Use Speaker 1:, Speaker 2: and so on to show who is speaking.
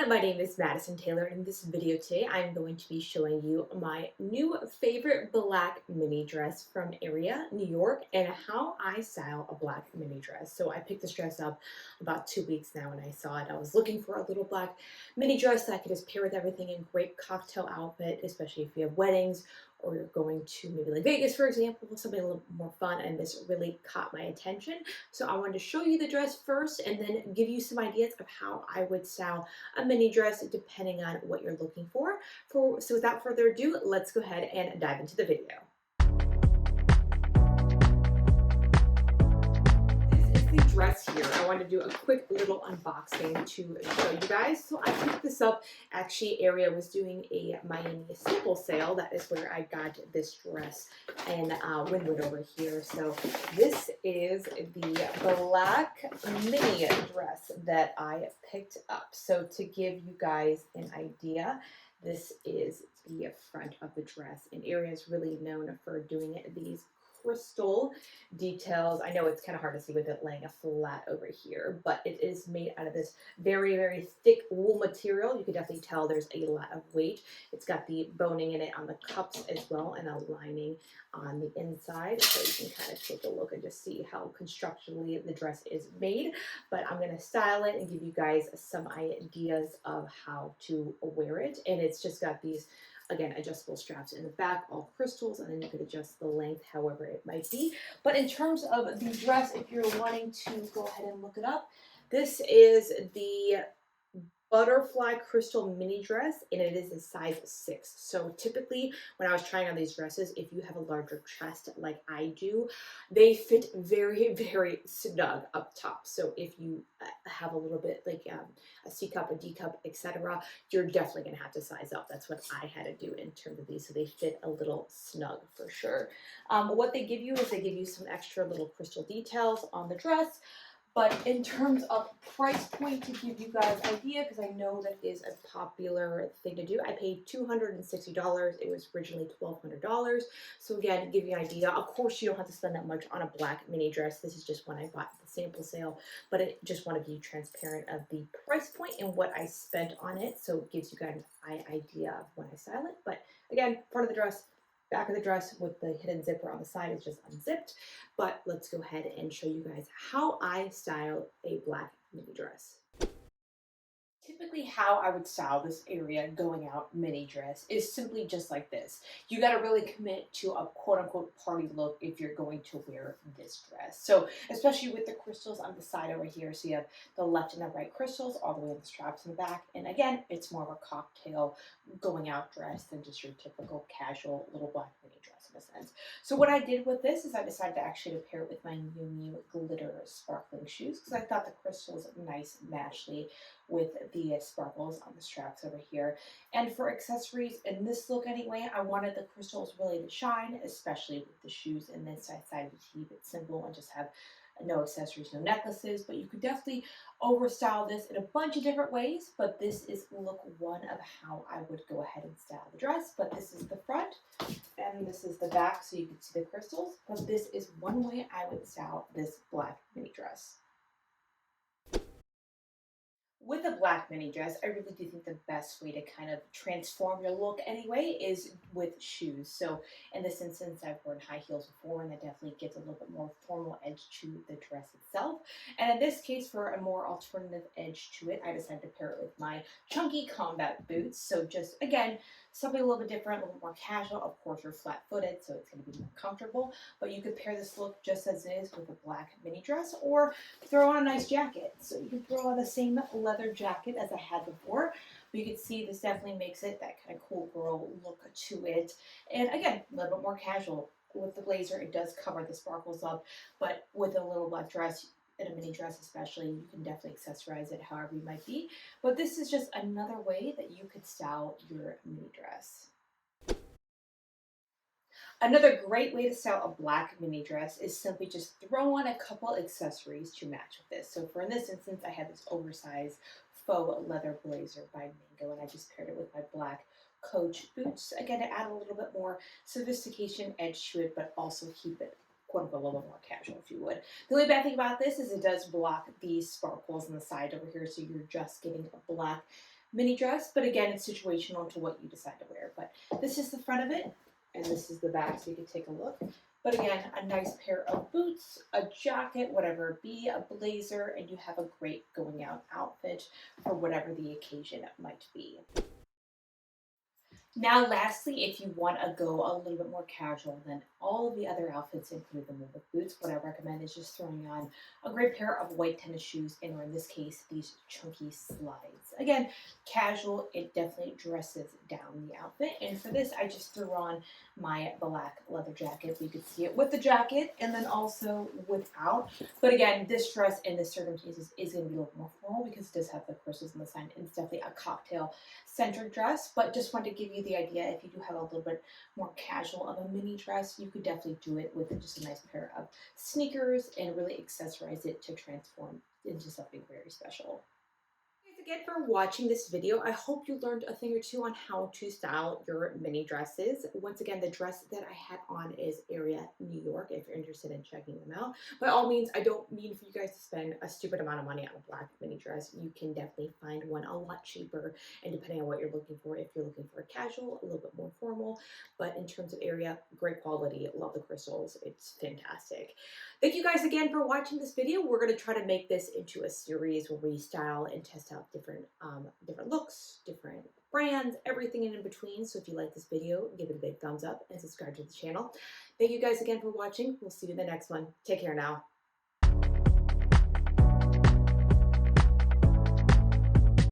Speaker 1: my name is Madison Taylor, and in this video today I'm going to be showing you my new favorite black mini dress from AREA, New York, and how I style a black mini dress. So I picked this dress up about 2 weeks now and I saw it. I was looking for a little black mini dress that I could just pair with everything in great cocktail outfit, especially if you have weddings or you're going to maybe like Vegas, for example, something a little more fun, and this really caught my attention. So I wanted to show you the dress first and then give you some ideas of how I would style a mini dress depending on what you're looking for. So without further ado, let's go ahead and dive into the video. This is the dress here. I wanted to do a quick little unboxing to show you guys. So I picked this up. Actually, AREA was doing a Miami sample sale. That is where I got this dress in Wynwood over here. So this is the black mini dress that I picked up. So to give you guys an idea, this is the front of the dress, and AREA is really known for doing these crystal details. I know it's kind of hard to see with it laying a flat over here, but it is made out of this very, very thick wool material. You can definitely tell there's a lot of weight. It's got the boning in it on the cups as well, and a lining on the inside. So you can kind of take a look and just see how constructionally the dress is made. But I'm going to style it and give you guys some ideas of how to wear it. And it's just got these, again, adjustable straps in the back, all crystals, and then you could adjust the length however it might be. But in terms of the dress, if you're wanting to go ahead and look it up, this is the butterfly crystal mini dress, and it is a size 6. So typically when I was trying on these dresses, if you have a larger chest like I do, they fit very, very snug up top. So if you have a little bit like a C cup, a D cup, etc., you're definitely gonna have to size up. That's what I had to do in terms of these, so they fit a little snug for sure. What they give you is they give you some extra little crystal details on the dress. But in terms of price point, to give you guys an idea, because I know that is a popular thing to do, I paid $260. It was originally $1,200. So again, to give you an idea, of course you don't have to spend that much on a black mini dress. This is just one I bought at the sample sale, but I just want to be transparent of the price point and what I spent on it. So it gives you guys an idea of when I style it. But again, front of the dress, back of the dress with the hidden zipper on the side is just unzipped. But let's go ahead and show you guys how I style a black mini dress. Typically how I would style this AREA going out mini dress is simply just like this. You got to really commit to a quote unquote party look if you're going to wear this dress. So especially with the crystals on the side over here. So you have the left and the right crystals all the way on the straps in the back. And again, it's more of a cocktail going out dress than just your typical casual little black mini dress in a sense. So what I did with this is I decided to actually pair it with my new glitter sparkling shoes because I thought the crystals nice matchly with the sparkles on the straps over here. And for accessories in this look anyway, I wanted the crystals really to shine, especially with the shoes in this. I decided to keep it simple and just have no accessories, no necklaces, but you could definitely overstyle this in a bunch of different ways. But this is look one of how I would go ahead and style the dress. But this is the front and this is the back, so you can see the crystals. But this is one way I would style this black mini dress. With a black mini dress, I really do think the best way to kind of transform your look anyway is with shoes. So in this instance, I've worn high heels before, and that definitely gives a little bit more formal edge to the dress itself. And in this case, for a more alternative edge to it, I decided to pair it with my chunky combat boots. So just, again, something a little bit different, a little more casual. Of course, you're flat-footed, so it's going to be more comfortable. But you could pair this look just as it is with a black mini dress, or throw on a nice jacket. So you can throw on the same leather jacket as I had before. But you can see this definitely makes it that kind of cool girl look to it. And again, a little bit more casual. With the blazer, it does cover the sparkles up, but with a little black dress, in a mini dress especially, you can definitely accessorize it however you might be. But this is just another way that you could style your mini dress. Another great way to style a black mini dress is simply just throw on a couple accessories to match with this. So for in this instance, I had this oversized faux leather blazer by Mango, and I just paired it with my black Coach boots, again, to add a little bit more sophistication edge to it, but also keep it quote unquote a little bit more casual, if you would. The only bad thing about this is it does block these sparkles on the side over here, so you're just getting a black mini dress, but again, it's situational to what you decide to wear. But this is the front of it, and this is the back, so you can take a look. But again, a nice pair of boots, a jacket, whatever it be, a blazer, and you have a great going out outfit for whatever the occasion might be. Now, lastly, if you want to go a little bit more casual than all of the other outfits, include them with boots, what I recommend is just throwing on a great pair of white tennis shoes, and or in this case, these chunky slides. Again, casual, it definitely dresses down the outfit. And for this, I just threw on my black leather jacket. You could see it with the jacket and then also without. But again, this dress in this circumstances is going to be a little more formal because it does have the crystals on the side, and it's definitely a cocktail centered dress, but just want to give you the idea, if you do have a little bit more casual of a mini dress, you could definitely do it with just a nice pair of sneakers and really accessorize it to transform into something very special. Thanks again for watching this video. I hope you learned a thing or two on how to style your mini dresses. Once again, the dress that I had on is AREA New York, if you're interested in checking them out. By all means, I don't mean for you guys to spend a stupid amount of money on a black mini dress. You can definitely find one a lot cheaper, and depending on what you're looking for, if you're looking for a casual, a little bit more formal. But in terms of AREA, great quality, love the crystals, it's fantastic. Thank you guys again for watching this video. We're going to try to make this into a series where we style and test out different looks, different brands, everything in between. So if you like this video, give it a big thumbs up and subscribe to the channel. Thank you guys again for watching. We'll see you in the next one. Take care now.